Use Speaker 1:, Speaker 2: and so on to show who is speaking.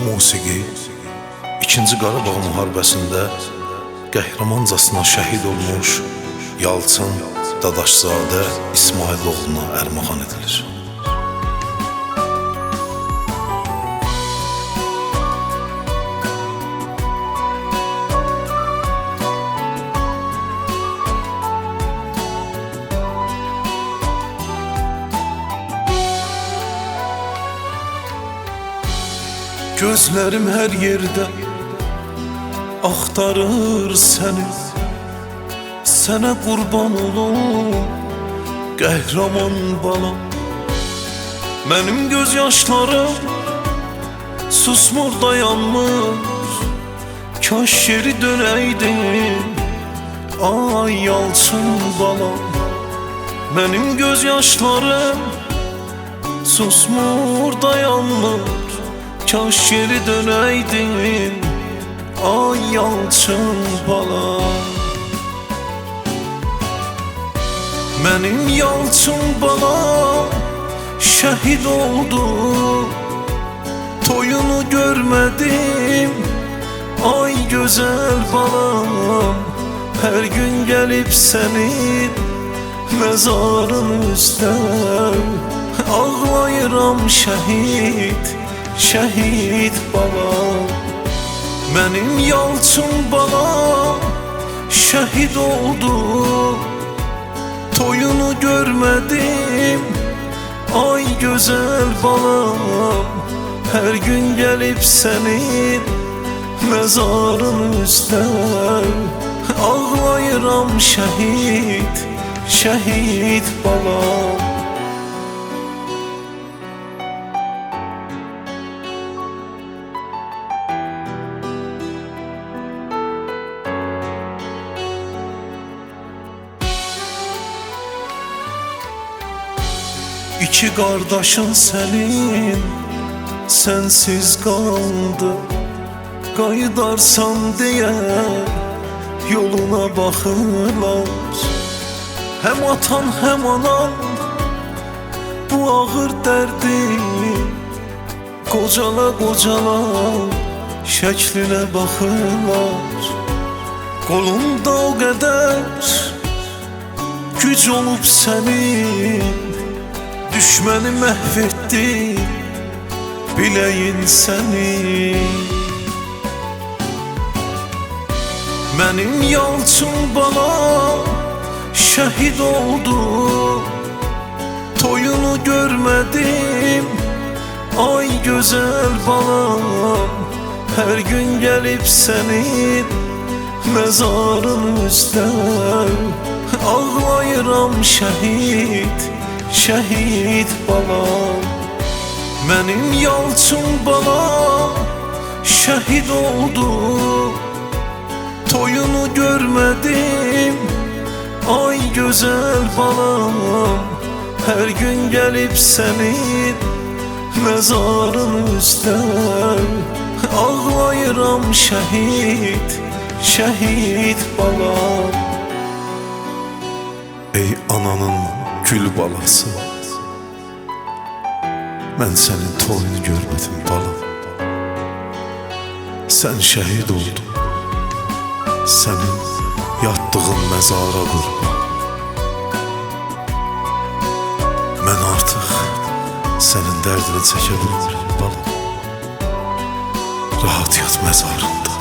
Speaker 1: musiqi 2-ci Qarabağ müharibəsində qəhrəmancasına şəhid olmuş Yalçın Dadaşzadə İsmailoğluna ərmağan edilir. Gözlərim hər yerdə axtarır səni, sənə qurban olum, qəhrəman balam. Mənim göz yaşlarım susmur, dayanmır, kaş geri dönəydin, ay Yalçın balam. Mənim göz yaşlarım susmur, dayanmır, kaş geri dönəydin, ay Yalçın balam. Mənim Yalçın balam şəhid oldu, toyunu görmədim, ay gözəl balam. Hər gün gəlib sənin məzarın üstə ağlayıram şəhid, şəhid balam. Mənim Yalçın balam şəhid oldu, toyunu görmədim, ay gözəl balam. Hər gün gəlib sənin məzarın üstə ağlayıram şəhid, şəhid balam. İki qardaşın sənin sənsiz qaldı, qayıdarsan deyə yoluna baxırlar. Həm atan həm anan bu ağır dərdi qocala qocala şəklinə baxırlar. Qolunda o qədər güc olub sənin, düşməni məhv etdi biləyin səni. Mənim Yalçın balam şəhid oldu, toyunu görmədim, ay gözəl balam. Hər gün gəlib sənin məzarın üstə ağlayıram şəhid, şəhid balam. Mənim Yalçın balam şəhid oldu, toyunu görmədim, ay gözəl balam. Hər gün gəlib sənin məzarın üstə ağlayıram şəhid, şəhid balam. Ey ananın gül balası, mən sənin toyunu görmədim balam. Sən şəhid oldun, sənin yatdığın məzara qurban. Mən artıq sənin dərdini çəkə bilmirəm balam. Rahat yat məzarında.